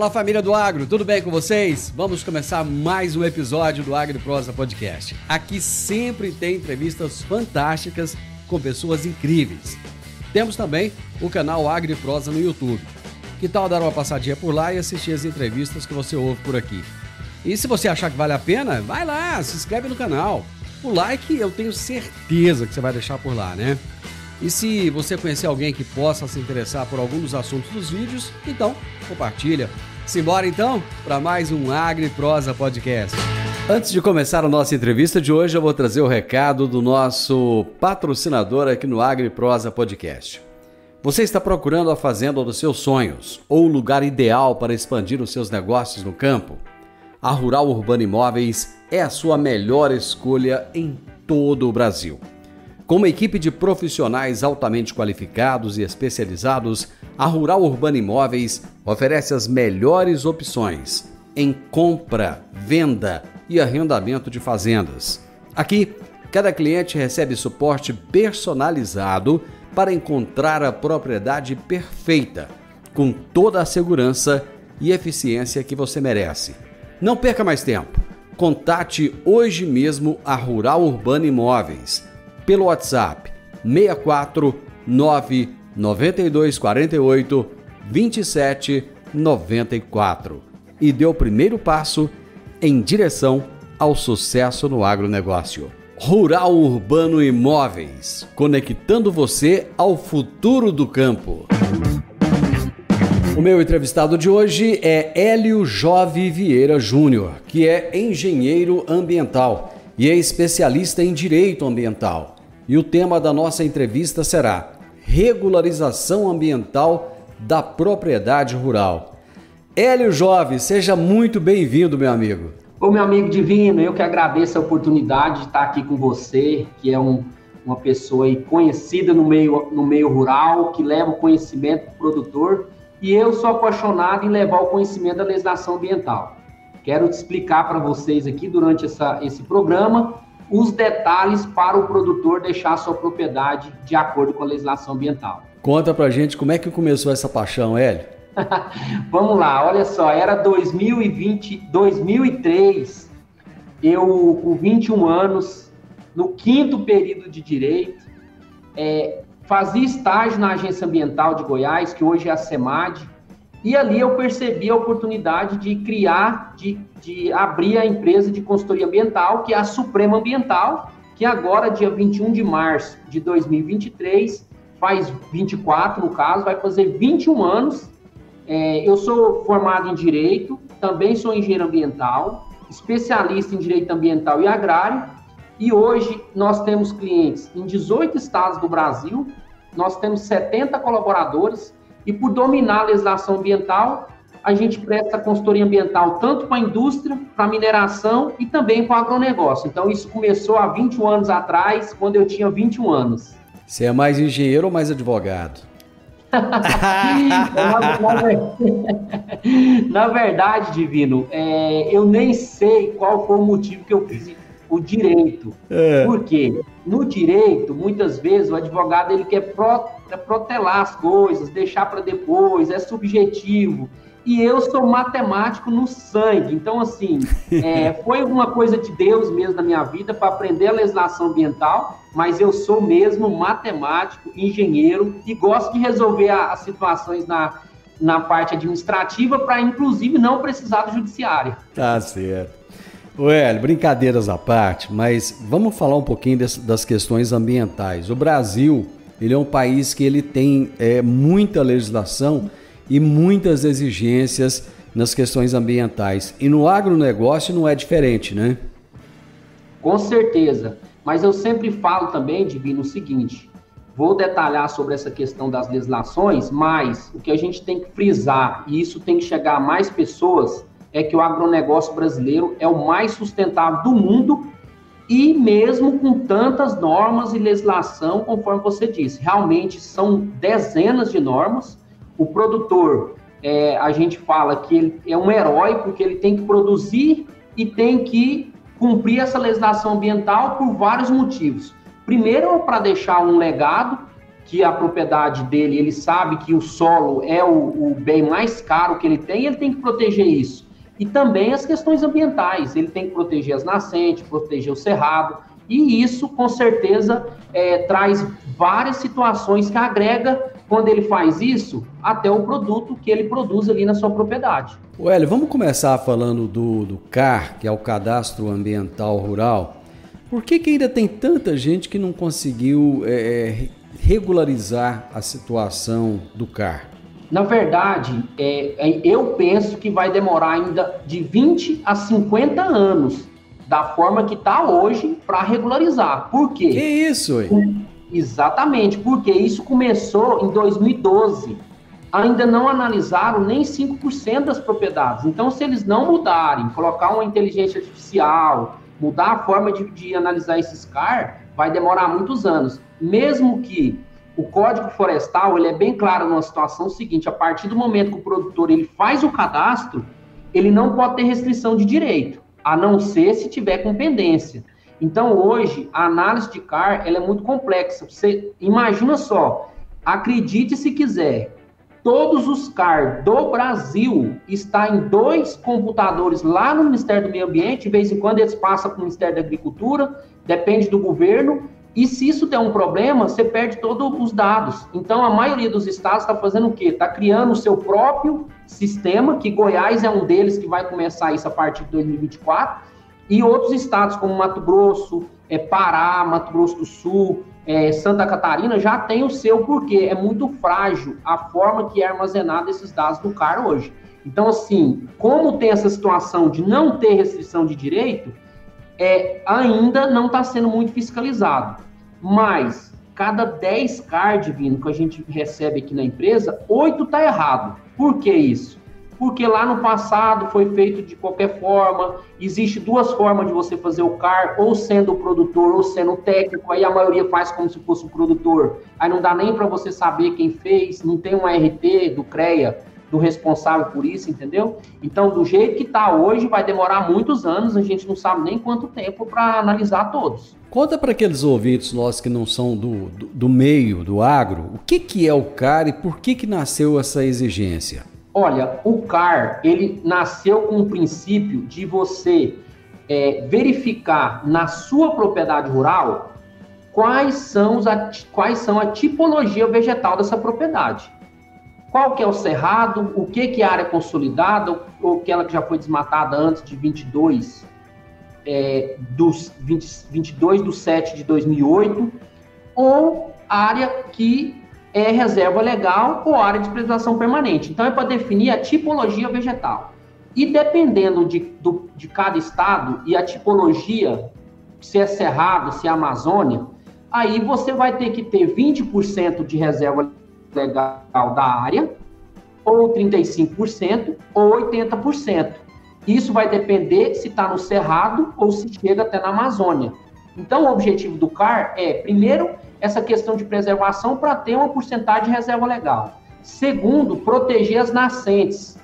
Fala, família do Agro, tudo bem com vocês? Vamos começar mais um episódio do AgriProsa Podcast. Aqui sempre tem entrevistas fantásticas com pessoas incríveis. Temos também o canal AgriProsa no YouTube. Que tal dar uma passadinha por lá e assistir as entrevistas que você ouve por aqui? E se você achar que vale a pena, vai lá, se inscreve no canal. O like eu tenho certeza que você vai deixar por lá, né? E se você conhecer alguém que possa se interessar por algum dos assuntos dos vídeos, então compartilha. Simbora então para mais um AgriProsa Podcast. Antes de começar a nossa entrevista de hoje, eu vou trazer o recado do nosso patrocinador aqui no AgriProsa Podcast. Você está procurando a fazenda dos seus sonhos ou o lugar ideal para expandir os seus negócios no campo? A Rural Urbano Imóveis é a sua melhor escolha em todo o Brasil. Com uma equipe de profissionais altamente qualificados e especializados, a Rural Urbano Imóveis oferece as melhores opções em compra, venda e arrendamento de fazendas. Aqui, cada cliente recebe suporte personalizado para encontrar a propriedade perfeita, com toda a segurança e eficiência que você merece. Não perca mais tempo. Contate hoje mesmo a Rural Urbano Imóveis pelo WhatsApp 64 992 48 27 94 e dê o primeiro passo em direção ao sucesso no agronegócio. Rural Urbano Imóveis, conectando você ao futuro do campo. O meu entrevistado de hoje é Hélio Jove Vieira Júnior, que é engenheiro ambiental e é especialista em direito ambiental. E o tema da nossa entrevista será regularização ambiental da propriedade rural. Hélio Jove, seja muito bem-vindo, meu amigo. Ô, meu amigo divino, eu que agradeço a oportunidade de estar aqui com você, que é uma pessoa aí conhecida no meio rural, que leva o conhecimento para o produtor, e eu sou apaixonado em levar o conhecimento da legislação ambiental. Quero te explicar para vocês aqui, durante esse programa, os detalhes para o produtor deixar a sua propriedade de acordo com a legislação ambiental. Conta pra gente como é que começou essa paixão, Hélio. Vamos lá, olha só, era 2003, eu com 21 anos, no 5º período de Direito, fazia estágio na Agência Ambiental de Goiás, que hoje é a SEMAD, e ali eu percebi a oportunidade de criar, de abrir a empresa de consultoria ambiental, que é a Suprema Ambiental, que agora, dia 21 de março de 2023, faz 24 no caso, vai fazer 21 anos. Eu sou formado em Direito, também sou engenheiro ambiental, especialista em Direito Ambiental e Agrário, e hoje nós temos clientes em 18 estados do Brasil, nós temos 70 colaboradores, e por dominar a legislação ambiental, a gente presta consultoria ambiental tanto para a indústria, para a mineração e também para o agronegócio. Então, isso começou há 21 anos atrás, quando eu tinha 21 anos. Você é mais engenheiro ou mais advogado? Na verdade, Divino, eu nem sei qual foi o motivo que eu fiz o direito. Por quê? No direito, muitas vezes, o advogado ele quer protelar as coisas, deixar para depois, é subjetivo. E eu sou matemático no sangue. Então, assim, foi uma coisa de Deus mesmo na minha vida para aprender a legislação ambiental, mas eu sou mesmo matemático, engenheiro e gosto de resolver as situações na parte administrativa para, inclusive, não precisar do judiciário. Tá certo. Ô Hélio, brincadeiras à parte, mas vamos falar um pouquinho das questões ambientais. O Brasil, ele é um país que ele tem muita legislação e muitas exigências nas questões ambientais. E no agronegócio não é diferente, né? Com certeza. Mas eu sempre falo também, Divino, o seguinte, vou detalhar sobre essa questão das legislações, mas o que a gente tem que frisar, e isso tem que chegar a mais pessoas, é que o agronegócio brasileiro é o mais sustentável do mundo e mesmo com tantas normas e legislação, conforme você disse, realmente são dezenas de normas. O produtor, a gente fala que ele é um herói porque ele tem que produzir e tem que cumprir essa legislação ambiental por vários motivos. Primeiro, para deixar um legado que a propriedade dele, ele sabe que o solo é o bem mais caro que ele tem que proteger isso. E também as questões ambientais, ele tem que proteger as nascentes, proteger o cerrado, e isso, com certeza, traz várias situações que agrega, quando ele faz isso, até o produto que ele produz ali na sua propriedade. Hélio, vamos começar falando do CAR, que é o Cadastro Ambiental Rural. Por que ainda tem tanta gente que não conseguiu regularizar a situação do CAR? Na verdade, eu penso que vai demorar ainda de 20 a 50 anos da forma que está hoje para regularizar. Por quê? Que isso, hein? Exatamente, porque isso começou em 2012. Ainda não analisaram nem 5% das propriedades. Então, se eles não mudarem, colocar uma inteligência artificial, mudar a forma de analisar esses CAR, vai demorar muitos anos. Mesmo que o Código Florestal, ele é bem claro numa situação seguinte: a partir do momento que o produtor ele faz o cadastro, ele não pode ter restrição de direito, a não ser se tiver com pendência. Então, hoje, a análise de CAR ela é muito complexa. Você imagina só, acredite se quiser, todos os CAR do Brasil estão em 2 computadores lá no Ministério do Meio Ambiente, de vez em quando eles passam para o Ministério da Agricultura, depende do governo, e se isso der um problema, você perde todos os dados. Então, a maioria dos estados está fazendo o quê? Está criando o seu próprio sistema, que Goiás é um deles que vai começar isso a partir de 2024, e outros estados como Mato Grosso, Pará, Mato Grosso do Sul, Santa Catarina já tem o seu, porque é muito frágil a forma que é armazenado esses dados do CAR hoje. Então, assim, como tem essa situação de não ter restrição de direito, ainda não está sendo muito fiscalizado. Mas, cada 10 CAR, Divino, que a gente recebe aqui na empresa, 8 está errado. Por que isso? Porque lá no passado foi feito de qualquer forma, existe 2 formas de você fazer o CAR, ou sendo o produtor, ou sendo o técnico, aí a maioria faz como se fosse o produtor, aí não dá nem para você saber quem fez, não tem um RT do CREA, do responsável por isso, entendeu? Então, do jeito que está hoje, vai demorar muitos anos, a gente não sabe nem quanto tempo para analisar todos. Conta para aqueles ouvintes nossos que não são do meio, do agro, o que é o CAR e por que nasceu essa exigência? Olha, o CAR, ele nasceu com o princípio de você verificar na sua propriedade rural quais são a tipologia vegetal dessa propriedade. Qual que é o cerrado, o que é a área consolidada, ou aquela que já foi desmatada antes de 22 de 7 de 2008, ou área que é reserva legal ou área de preservação permanente. Então, é para definir a tipologia vegetal. E dependendo de cada estado e a tipologia, se é cerrado, se é Amazônia, aí você vai ter que ter 20% de reserva legal da área, ou 35%, ou 80%. Isso vai depender se está no Cerrado ou se chega até na Amazônia. Então, o objetivo do CAR é, primeiro, essa questão de preservação para ter uma porcentagem de reserva legal. Segundo, proteger as nascentes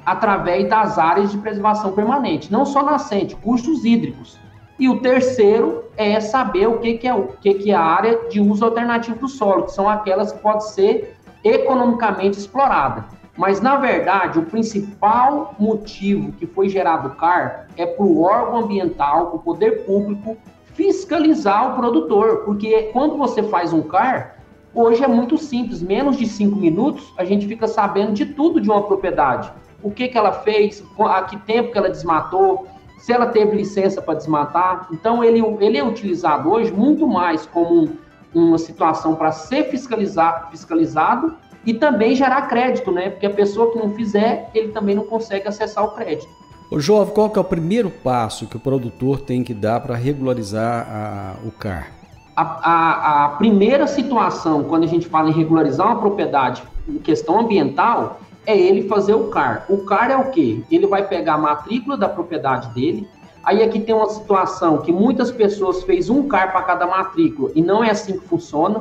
através das áreas de preservação permanente. Não só nascente, cursos hídricos. E o terceiro é saber o que é a área de uso alternativo do solo, que são aquelas que podem ser economicamente exploradas. Mas, na verdade, o principal motivo que foi gerado o CAR é para o órgão ambiental, o poder público, fiscalizar o produtor, porque quando você faz um CAR, hoje é muito simples, menos de 5 minutos, a gente fica sabendo de tudo de uma propriedade. O que ela fez, a que tempo que ela desmatou, se ela teve licença para desmatar. Então, ele é utilizado hoje muito mais como uma situação para ser fiscalizado e também gerar crédito, né? Porque a pessoa que não fizer, ele também não consegue acessar o crédito. Ô, Jovem, qual que é o primeiro passo que o produtor tem que dar para regularizar o CAR? A primeira situação, quando a gente fala em regularizar uma propriedade em questão ambiental, é ele fazer o CAR. O CAR é o quê? Ele vai pegar a matrícula da propriedade dele. Aí aqui tem uma situação que muitas pessoas fez um CAR para cada matrícula e não é assim que funciona.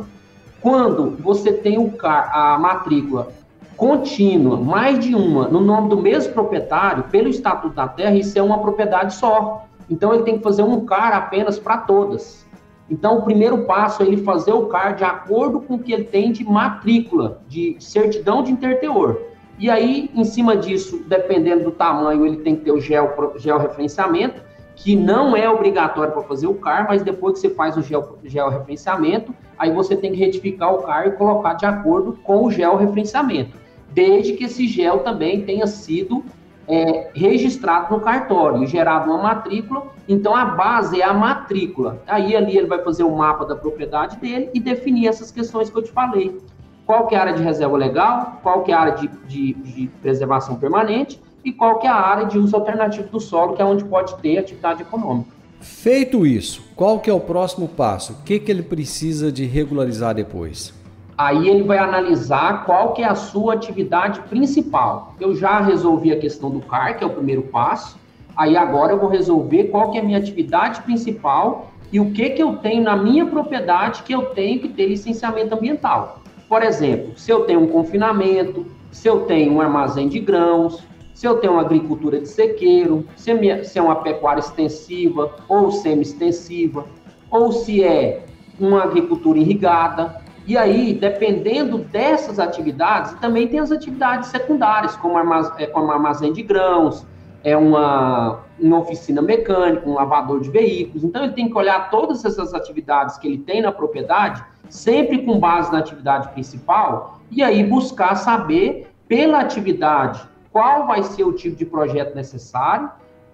Quando você tem o CAR, a matrícula contínua, mais de uma, no nome do mesmo proprietário, pelo Estatuto da Terra, isso é uma propriedade só. Então, ele tem que fazer um CAR apenas para todas. Então, o primeiro passo é ele fazer o CAR de acordo com o que ele tem de matrícula, de certidão de interteor. E aí, em cima disso, dependendo do tamanho, ele tem que ter o georreferenciamento, que não é obrigatório para fazer o CAR, mas depois que você faz o georreferenciamento, aí você tem que retificar o CAR e colocar de acordo com o georreferenciamento, desde que esse gel também tenha sido registrado no cartório e gerado uma matrícula. Então, a base é a matrícula. Aí, ali, ele vai fazer o mapa da propriedade dele e definir essas questões que eu te falei. Qual que é a área de reserva legal, qual que é a área de preservação permanente e qual que é a área de uso alternativo do solo, que é onde pode ter atividade econômica. Feito isso, qual que é o próximo passo? O que ele precisa de regularizar depois? Aí ele vai analisar qual que é a sua atividade principal. Eu já resolvi a questão do CAR, que é o primeiro passo. Aí agora eu vou resolver qual que é a minha atividade principal e o que eu tenho na minha propriedade que eu tenho que ter licenciamento ambiental. Por exemplo, se eu tenho um confinamento, se eu tenho um armazém de grãos, se eu tenho uma agricultura de sequeiro, se é uma pecuária extensiva ou semi-extensiva, ou se é uma agricultura irrigada. E aí, dependendo dessas atividades, também tem as atividades secundárias, como armazém de grãos, uma oficina mecânica, um lavador de veículos. Então, ele tem que olhar todas essas atividades que ele tem na propriedade, sempre com base na atividade principal, e aí buscar saber, pela atividade, qual vai ser o tipo de projeto necessário,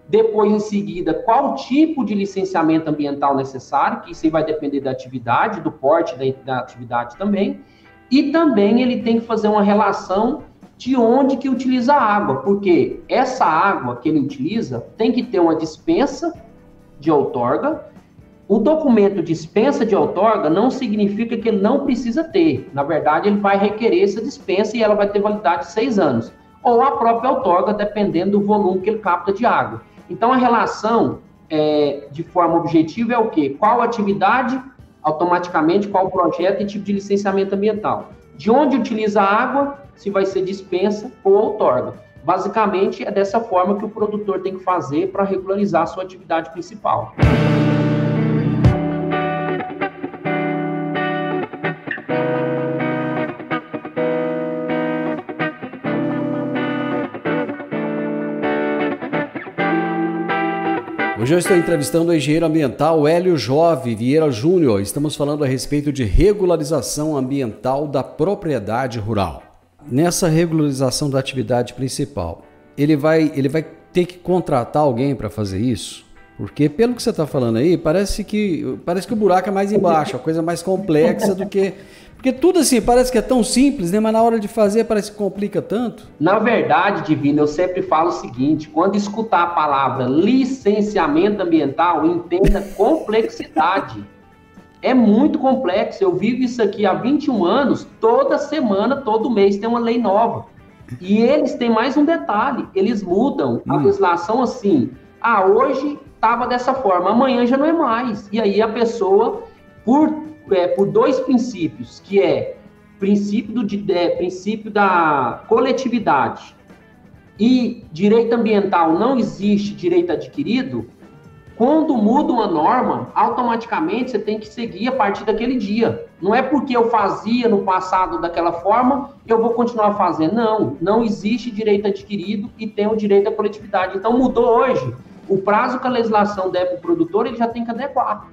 depois, em seguida, qual tipo de licenciamento ambiental necessário, que isso aí vai depender da atividade, do porte da atividade também, e também ele tem que fazer uma relação de onde que utiliza a água, porque essa água que ele utiliza tem que ter uma dispensa de outorga. O documento de dispensa de outorga não significa que ele não precisa ter. Na verdade, ele vai requerer essa dispensa e ela vai ter validade de 6 anos. Ou a própria outorga, dependendo do volume que ele capta de água. Então, a relação, de forma objetiva, é o quê? Qual atividade, automaticamente, qual projeto e tipo de licenciamento ambiental. De onde utiliza a água, se vai ser dispensa ou outorga. Basicamente, é dessa forma que o produtor tem que fazer para regularizar a sua atividade principal. Hoje eu estou entrevistando o engenheiro ambiental Hélio Jove Vieira Júnior. Estamos falando a respeito de regularização ambiental da propriedade rural. Nessa regularização da atividade principal, ele vai ter que contratar alguém para fazer isso? Porque pelo que você está falando aí, parece que o buraco é mais embaixo, a coisa mais complexa do que... Porque tudo assim, parece que é tão simples, né? Mas na hora de fazer parece que complica tanto. Na verdade, Divino, eu sempre falo o seguinte, quando escutar a palavra licenciamento ambiental, entenda complexidade. É muito complexo, eu vivo isso aqui há 21 anos, toda semana, todo mês tem uma lei nova. E eles têm mais um detalhe, eles mudam a legislação assim, hoje estava dessa forma, amanhã já não é mais. E aí a pessoa, por 2 princípios, que é princípio da coletividade e direito ambiental, não existe direito adquirido. Quando muda uma norma, automaticamente você tem que seguir a partir daquele dia. Não é porque eu fazia no passado daquela forma, eu vou continuar fazendo. Não existe direito adquirido e tem o direito à coletividade. Então mudou hoje. O prazo que a legislação der para o produtor, ele já tem que adequar.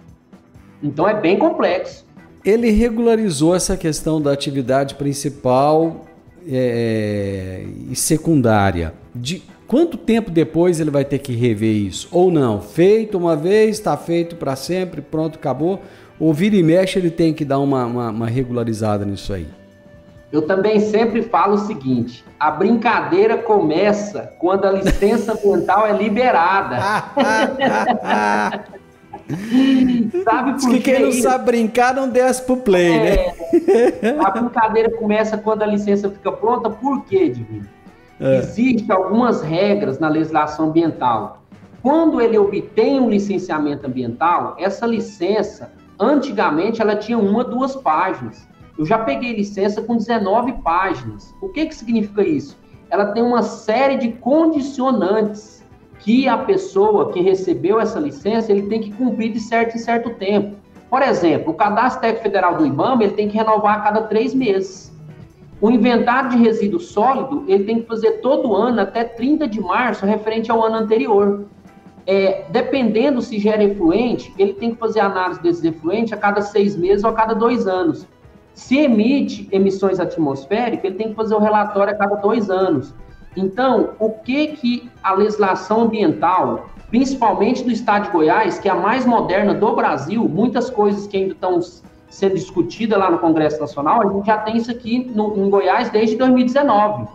Então é bem complexo. Ele regularizou essa questão da atividade principal e secundária. De quanto tempo depois ele vai ter que rever isso? Ou não? Feito uma vez, está feito para sempre, pronto, acabou? Ou vira e mexe, ele tem que dar uma regularizada nisso aí? Eu também sempre falo o seguinte, a brincadeira começa quando a licença ambiental é liberada. Sabe por que quem não sabe brincar não desce pro play, né? A brincadeira começa quando a licença fica pronta. Por quê, Divino? Existem algumas regras na legislação ambiental. Quando ele obtém um licenciamento ambiental, essa licença, antigamente, ela tinha 1 ou 2 páginas. Eu já peguei licença com 19 páginas. O que significa isso? Ela tem uma série de condicionantes que a pessoa que recebeu essa licença, ele tem que cumprir de certo em certo tempo. Por exemplo, o Cadastro Técnico Federal do IBAMA, ele tem que renovar a cada 3 meses. O inventário de resíduo sólido, ele tem que fazer todo ano, até 30 de março, referente ao ano anterior. Dependendo se gera efluente, ele tem que fazer análise desses efluentes a cada 6 meses ou a cada 2 anos. Se emite emissões atmosféricas, ele tem que fazer o relatório a cada 2 anos. Então, o que a legislação ambiental, principalmente do estado de Goiás, que é a mais moderna do Brasil, muitas coisas que ainda estão sendo discutidas lá no Congresso Nacional, a gente já tem isso aqui em Goiás desde 2019.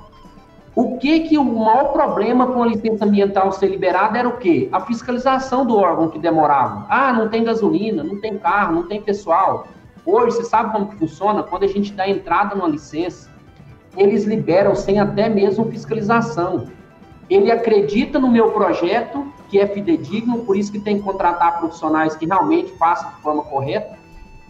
O maior problema com a licença ambiental ser liberada era o quê? A fiscalização do órgão que demorava. Não tem gasolina, não tem carro, não tem pessoal. Hoje, você sabe como que funciona? Quando a gente dá entrada numa licença, eles liberam sem até mesmo fiscalização. Ele acredita no meu projeto, que é fidedigno, por isso que tem que contratar profissionais que realmente façam de forma correta.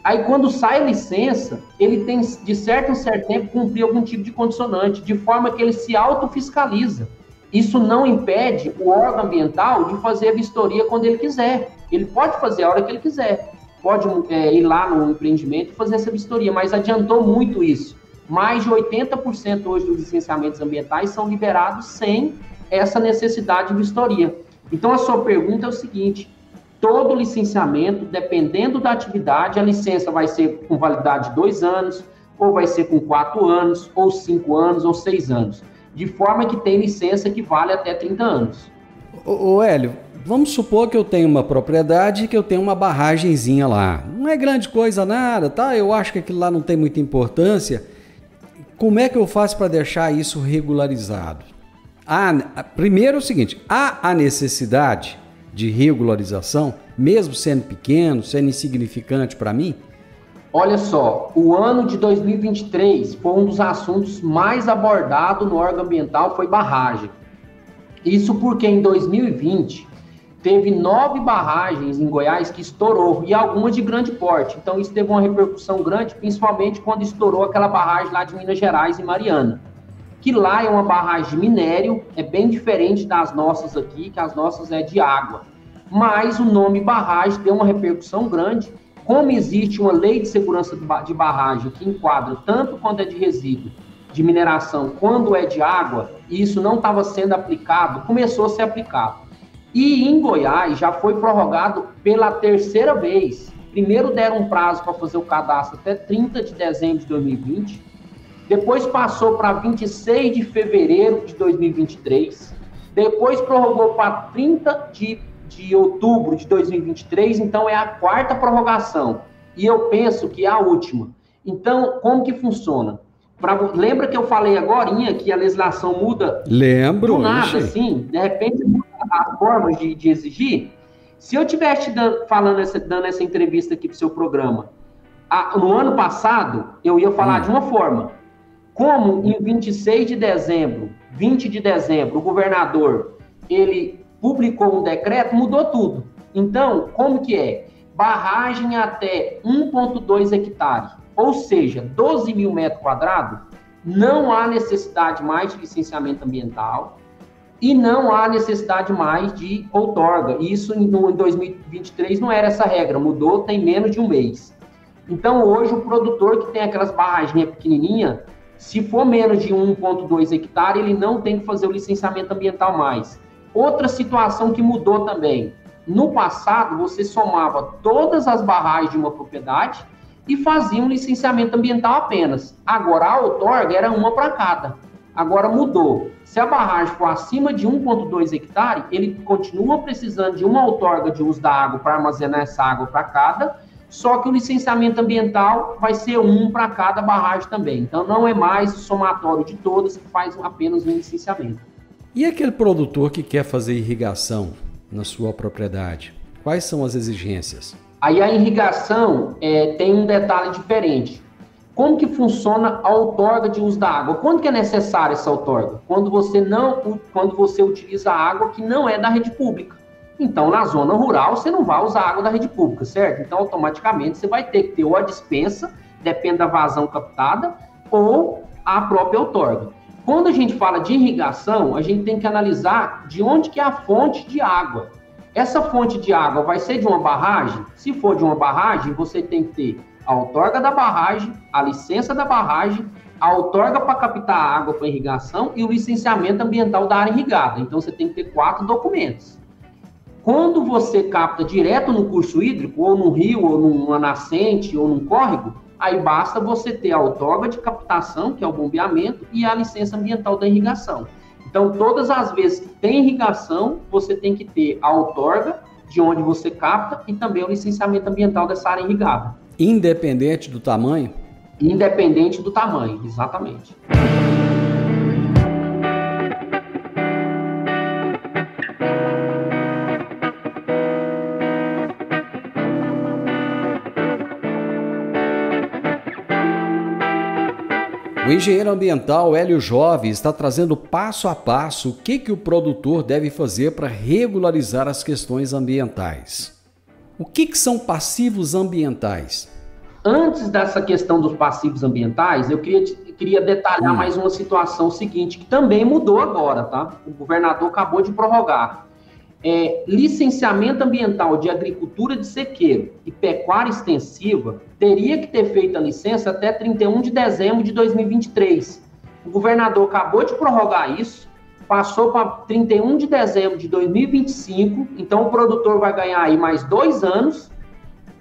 Aí, quando sai a licença, ele tem, de certo em certo tempo, cumprir algum tipo de condicionante, de forma que ele se autofiscaliza. Isso não impede o órgão ambiental de fazer a vistoria quando ele quiser. Ele pode fazer a hora que ele quiser. Pode ir lá no empreendimento e fazer essa vistoria, mas adiantou muito isso. Mais de 80% hoje dos licenciamentos ambientais são liberados sem essa necessidade de vistoria. Então, a sua pergunta é o seguinte: todo licenciamento, dependendo da atividade, a licença vai ser com validade de 2 anos, ou vai ser com 4 anos, ou 5 anos, ou 6 anos. De forma que tem licença que vale até 30 anos. Ô Hélio, vamos supor que eu tenho uma propriedade e que eu tenho uma barragenzinha lá. Não é grande coisa nada, tá? Eu acho que aquilo lá não tem muita importância. Como é que eu faço para deixar isso regularizado? Primeiro é o seguinte: há a necessidade de regularização, mesmo sendo pequeno, sendo insignificante para mim? Olha só, o ano de 2023 foi um dos assuntos mais abordados no órgão ambiental, foi barragem. Isso porque em 2020 teve 9 barragens em Goiás que estourou, e algumas de grande porte. Então isso teve uma repercussão grande, principalmente quando estourou aquela barragem lá de Minas Gerais, em Mariana. Que lá é uma barragem de minério, é bem diferente das nossas aqui, que as nossas é de água. Mas o nome barragem deu uma repercussão grande. Como existe uma lei de segurança de barragem que enquadra tanto quando é de resíduo, de mineração, quando é de água, e isso não estava sendo aplicado, começou a ser aplicado. E em Goiás já foi prorrogado pela 3ª vez. Primeiro deram um prazo para fazer o cadastro até 30 de dezembro de 2020, depois passou para 26 de fevereiro de 2023, depois prorrogou para 30 de outubro de 2023, então é a 4ª prorrogação, e eu penso que é a última. Então, como que funciona? Lembra que eu falei agorinha que a legislação muda? Lembro. Do nada, assim, de repente muda as formas de exigir? Se eu estivesse dando essa entrevista aqui para o seu programa, no ano passado, eu ia falar de uma forma. Como em 26 de dezembro, 20 de dezembro, o governador, ele publicou um decreto, mudou tudo. Então, como que é? Barragem até 1,2 hectare, ou seja, 12 mil metros quadrados, não há necessidade mais de licenciamento ambiental e não há necessidade mais de outorga. Isso em 2023 não era essa regra, mudou tem menos de um mês. Então, hoje, o produtor que tem aquelas barraginhas pequenininhas, se for menos de 1,2 hectare, ele não tem que fazer o licenciamento ambiental mais. Outra situação que mudou também. No passado, você somava todas as barragens de uma propriedade e fazia um licenciamento ambiental apenas. Agora, a outorga era uma para cada. Agora mudou. Se a barragem for acima de 1,2 hectare, ele continua precisando de uma outorga de uso da água para armazenar essa água para cada, só que o licenciamento ambiental vai ser um para cada barragem também. Então, não é mais o somatório de todas que faz apenas um licenciamento. E aquele produtor que quer fazer irrigação na sua propriedade? Quais são as exigências? Aí a irrigação tem um detalhe diferente. Como que funciona a outorga de uso da água? Quando que é necessária essa outorga? Quando você utiliza água que não é da rede pública. Então, na zona rural, você não vai usar água da rede pública, certo? Então, automaticamente, você vai ter que ter ou a dispensa, depende da vazão captada, ou a própria outorga. Quando a gente fala de irrigação, a gente tem que analisar de onde que é a fonte de água. Essa fonte de água vai ser de uma barragem? Se for de uma barragem, você tem que ter a outorga da barragem, a licença da barragem, a outorga para captar água para irrigação e o licenciamento ambiental da área irrigada. Então, você tem que ter 4 documentos. Quando você capta direto no curso hídrico, ou no rio, ou numa nascente, ou num córrego, aí basta você ter a outorga de captação, que é o bombeamento, e a licença ambiental da irrigação. Então, todas as vezes que tem irrigação, você tem que ter a outorga de onde você capta e também o licenciamento ambiental dessa área irrigada. Independente do tamanho? Independente do tamanho, exatamente. O engenheiro ambiental Hélio Jove está trazendo passo a passo o que o produtor deve fazer para regularizar as questões ambientais. O que são passivos ambientais? Antes dessa questão dos passivos ambientais, eu queria detalhar mais uma situação seguinte, que também mudou agora, tá? O governador acabou de prorrogar. Licenciamento ambiental de agricultura de sequeiro e pecuária extensiva teria que ter feito a licença até 31 de dezembro de 2023. O governador acabou de prorrogar isso, passou para 31 de dezembro de 2025, então o produtor vai ganhar aí mais 2 anos.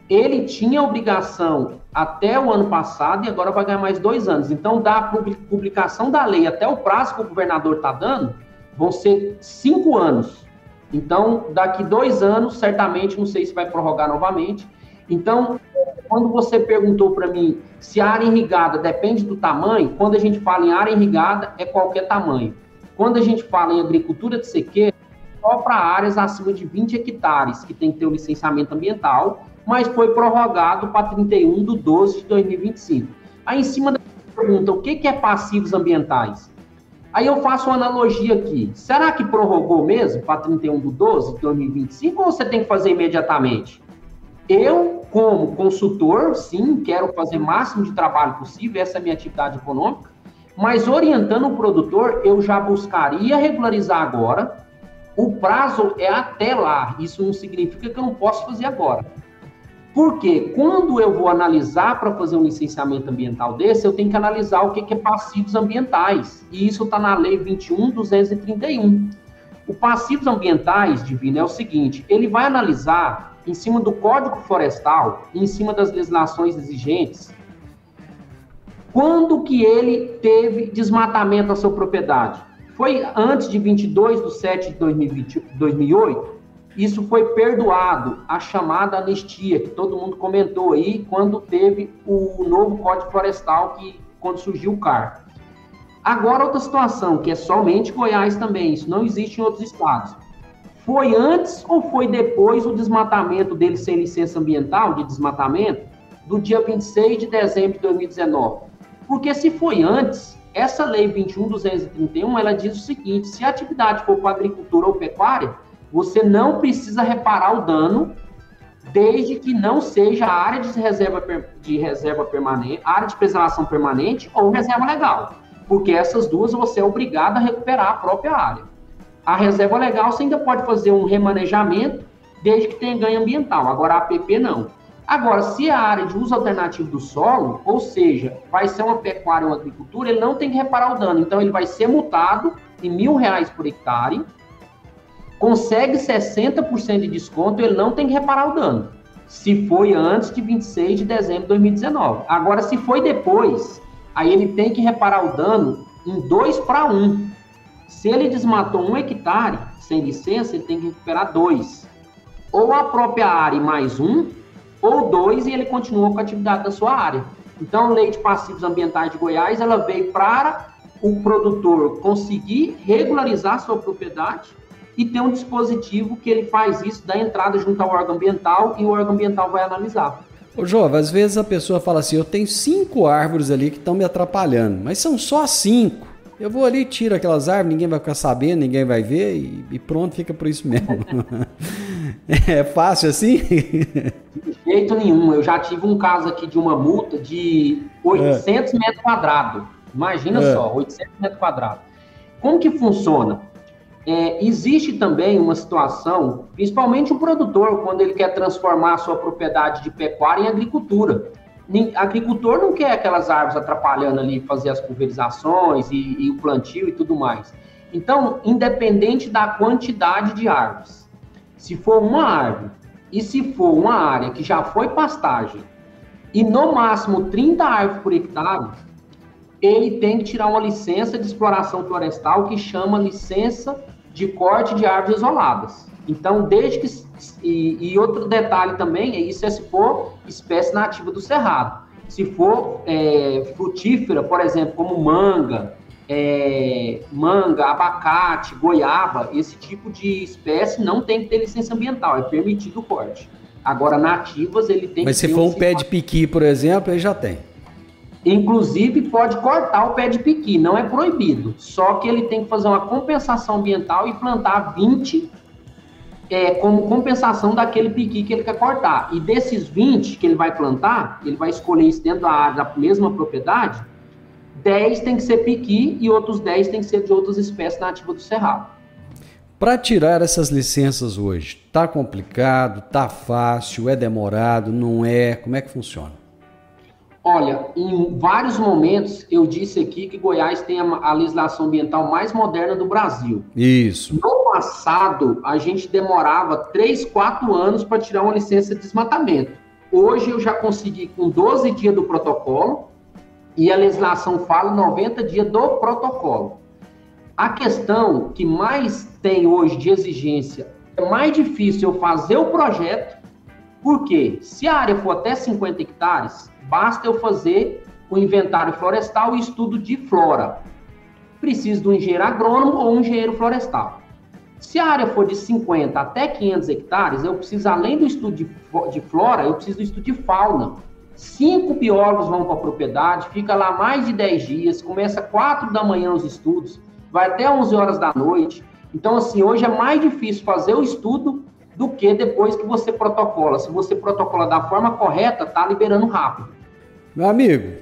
Ele tinha obrigação até o ano passado e agora vai ganhar mais 2 anos. Então, da publicação da lei até o prazo que o governador está dando, vão ser 5 anos. Então, daqui 2 anos, certamente, não sei se vai prorrogar novamente. Então, quando você perguntou para mim se a área irrigada depende do tamanho, quando a gente fala em área irrigada, é qualquer tamanho. Quando a gente fala em agricultura de sequeiro, só para áreas acima de 20 hectares, que tem que ter o licenciamento ambiental, mas foi prorrogado para 31 de 12 de 2025. Aí, em cima da pergunta, o que é passivos ambientais? Aí eu faço uma analogia aqui. Será que prorrogou mesmo para 31 de 12 de 2025 ou você tem que fazer imediatamente? Eu, como consultor, sim, quero fazer o máximo de trabalho possível, essa é a minha atividade econômica, mas orientando o produtor, eu já buscaria regularizar agora. O prazo é até lá, isso não significa que eu não posso fazer agora. Porque quando eu vou analisar para fazer um licenciamento ambiental desse, eu tenho que analisar o que é passivos ambientais. E isso está na Lei 21.231. O passivos ambientais, Divino, é o seguinte, ele vai analisar, em cima do Código Florestal, em cima das legislações exigentes, quando que ele teve desmatamento na sua propriedade. Foi antes de 22 de 7 de 2008? Isso foi perdoado, a chamada anistia, que todo mundo comentou aí, quando teve o novo Código Florestal, quando surgiu o CAR. Agora, outra situação, que é somente Goiás também, isso não existe em outros estados. Foi antes ou foi depois o desmatamento dele sem licença ambiental, de desmatamento, do dia 26 de dezembro de 2019? Porque se foi antes, essa Lei 21.231, ela diz o seguinte, se a atividade for para agricultura ou pecuária, você não precisa reparar o dano, desde que não seja área de reserva permanente, área de preservação permanente ou reserva legal. Porque essas duas você é obrigado a recuperar a própria área. A reserva legal você ainda pode fazer um remanejamento, desde que tenha ganho ambiental. Agora, a APP não. Agora, se a área de uso alternativo do solo, ou seja, vai ser uma pecuária ou uma agricultura, ele não tem que reparar o dano. Então, ele vai ser multado em R$1.000 por hectare, consegue 60% de desconto, ele não tem que reparar o dano. Se foi antes de 26 de dezembro de 2019. Agora, se foi depois, aí ele tem que reparar o dano em 2:1. Se ele desmatou 1 hectare sem licença, ele tem que recuperar 2. Ou a própria área mais 1, ou 2 e ele continua com a atividade da sua área. Então, a Lei de Passivos Ambientais de Goiás, ela veio para o produtor conseguir regularizar sua propriedade e ter um dispositivo que ele faz isso, da entrada junto ao órgão ambiental e o órgão ambiental vai analisar. Ô, Jova, às vezes a pessoa fala assim, eu tenho 5 árvores ali que estão me atrapalhando, mas são só 5. Eu vou ali, tiro aquelas árvores, ninguém vai ficar sabendo, ninguém vai ver e pronto, fica por isso mesmo. É fácil assim? De jeito nenhum. Eu já tive um caso aqui de uma multa de 800 metros quadrados. Imagina só, 800 metros quadrados. Como que funciona? Existe também uma situação, principalmente o produtor, quando ele quer transformar a sua propriedade de pecuária em agricultura. Agricultor não quer aquelas árvores atrapalhando ali, fazer as pulverizações e o plantio e tudo mais. Então, independente da quantidade de árvores, se for uma árvore e se for uma área que já foi pastagem e no máximo 30 árvores por hectare, ele tem que tirar uma licença de exploração florestal que chama licença de corte de árvores isoladas. Então, desde que... E outro detalhe também, isso é se for espécie nativa do cerrado. Se for frutífera, por exemplo, como manga, abacate, goiaba, esse tipo de espécie não tem que ter licença ambiental, é permitido o corte. Agora, nativas, ele tem Mas que ter... Mas se for um pé de piqui, por exemplo, ele já tem. Inclusive, pode cortar o pé de piqui, não é proibido. Só que ele tem que fazer uma compensação ambiental e plantar 20 como compensação daquele piqui que ele quer cortar. E desses 20 que ele vai plantar, ele vai escolher isso dentro da área da mesma propriedade, 10 tem que ser piqui e outros 10 tem que ser de outras espécies nativas do cerrado. Para tirar essas licenças hoje, tá complicado, tá fácil, é demorado, não é? Como é que funciona? Olha, em vários momentos eu disse aqui que Goiás tem a legislação ambiental mais moderna do Brasil. Isso. No passado, a gente demorava 3, 4 anos para tirar uma licença de desmatamento. Hoje eu já consegui com 12 dias do protocolo e a legislação fala 90 dias do protocolo. A questão que mais tem hoje de exigência é mais difícil eu fazer o projeto, porque se a área for até 50 hectares, basta eu fazer o inventário florestal e estudo de flora. Preciso de um engenheiro agrônomo ou um engenheiro florestal. Se a área for de 50 até 500 hectares, eu preciso, além do estudo de flora, eu preciso do estudo de fauna. 5 biólogos vão para a propriedade, fica lá mais de 10 dias, começa 4 da manhã os estudos, vai até 11 horas da noite. Então, assim, hoje é mais difícil fazer o estudo do que depois que você protocola. Se você protocola da forma correta, tá liberando rápido. Meu amigo,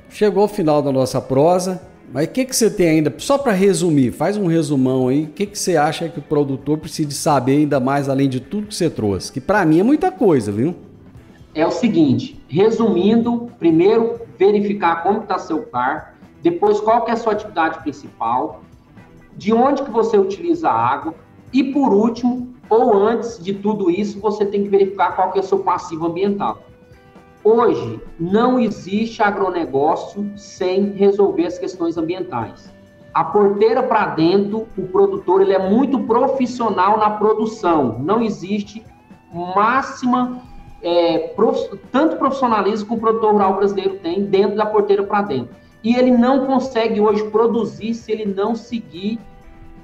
chegou o final da nossa prosa, mas o que você tem ainda, só para resumir, faz um resumão aí, o que você acha que o produtor precisa saber ainda mais, além de tudo que você trouxe? Que para mim é muita coisa, viu? É o seguinte, resumindo, primeiro, verificar como está seu par, depois qual que é a sua atividade principal, de onde que você utiliza a água, e por último, ou antes de tudo isso, você tem que verificar qual que é o seu passivo ambiental. Hoje, não existe agronegócio sem resolver as questões ambientais. A porteira para dentro, o produtor ele é muito profissional na produção. Não existe tanto profissionalismo que o produtor rural brasileiro tem dentro da porteira para dentro. E ele não consegue hoje produzir se ele não seguir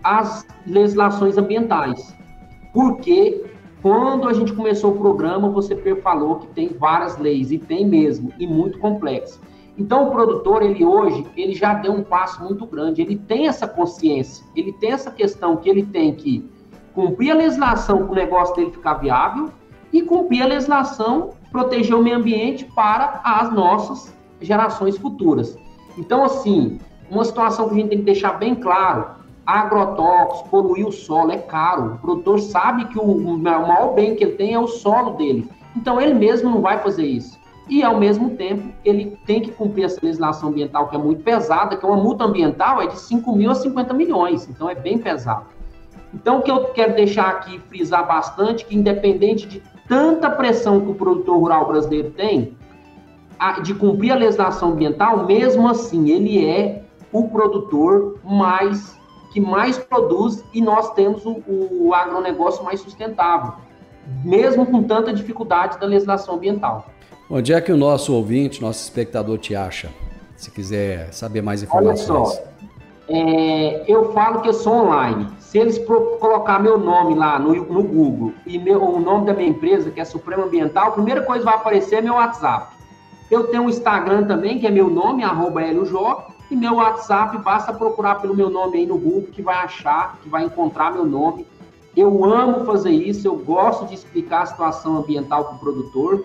as legislações ambientais. Porque quando a gente começou o programa, você falou que tem várias leis, e tem mesmo, e muito complexo. Então, o produtor, ele já deu um passo muito grande, ele tem essa consciência, ele tem essa questão que ele tem que cumprir a legislação para o negócio dele ficar viável e cumprir a legislação, proteger o meio ambiente para as nossas gerações futuras. Então, assim, uma situação que a gente tem que deixar bem claro, agrotóxicos, poluir o solo é caro. O produtor sabe que o maior bem que ele tem é o solo dele. Então, ele mesmo não vai fazer isso. E, ao mesmo tempo, ele tem que cumprir essa legislação ambiental, que é muito pesada, que é uma multa ambiental de 5 mil a 50 milhões. Então, é bem pesado. Então, o que eu quero deixar aqui, frisar bastante, que independente de tanta pressão que o produtor rural brasileiro tem, de cumprir a legislação ambiental, mesmo assim, ele é o produtor que mais produz e nós temos o agronegócio mais sustentável, mesmo com tanta dificuldade da legislação ambiental. Onde é que o nosso ouvinte, nosso espectador te acha? Se quiser saber mais informações. Olha só, eu falo que eu sou online. Se eles colocar meu nome lá no Google e o nome da minha empresa, que é Suprema Ambiental, a primeira coisa que vai aparecer é meu WhatsApp. Eu tenho um Instagram também, que é meu nome, @HélioJó, e meu WhatsApp, basta procurar pelo meu nome aí no Google, que vai achar, que vai encontrar meu nome. Eu amo fazer isso, eu gosto de explicar a situação ambiental para o produtor.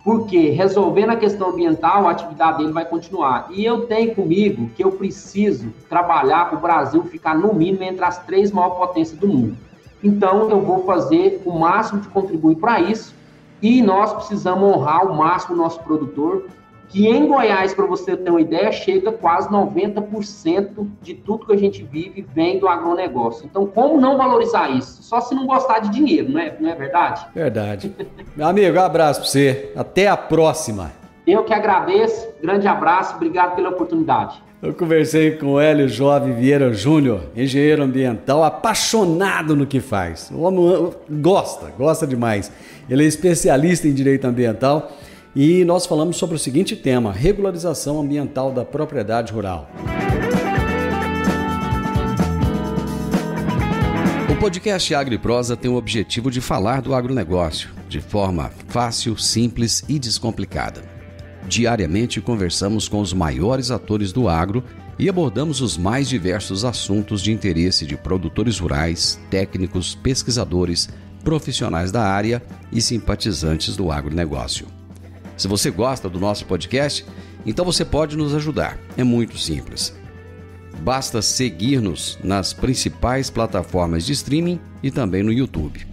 Porque resolvendo a questão ambiental, a atividade dele vai continuar. E eu tenho comigo que eu preciso trabalhar para o Brasil ficar no mínimo entre as 3 maiores potências do mundo. Então eu vou fazer o máximo de contribuir para isso e nós precisamos honrar o máximo o nosso produtor, que em Goiás, para você ter uma ideia, chega quase 90% de tudo que a gente vive vem do agronegócio. Então, como não valorizar isso? Só se não gostar de dinheiro, não é verdade? Verdade. Meu amigo, um abraço para você. Até a próxima. Eu que agradeço. Grande abraço. Obrigado pela oportunidade. Eu conversei com o Hélio Jovem Vieira Júnior, engenheiro ambiental, apaixonado no que faz. O homem gosta demais. Ele é especialista em direito ambiental. E nós falamos sobre o seguinte tema: regularização ambiental da propriedade rural. O podcast Agro e Prosa tem o objetivo de falar do agronegócio de forma fácil, simples e descomplicada. Diariamente conversamos com os maiores atores do agro e abordamos os mais diversos assuntos de interesse de produtores rurais, técnicos, pesquisadores, profissionais da área e simpatizantes do agronegócio. Se você gosta do nosso podcast, então você pode nos ajudar. É muito simples. Basta seguir-nos nas principais plataformas de streaming e também no YouTube.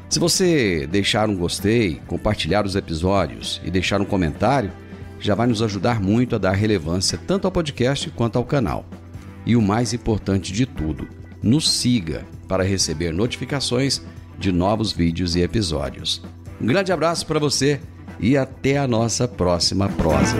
Se você deixar um gostei, compartilhar os episódios e deixar um comentário, já vai nos ajudar muito a dar relevância tanto ao podcast quanto ao canal. E o mais importante de tudo, nos siga para receber notificações de novos vídeos e episódios. Um grande abraço para você e até a nossa próxima prosa.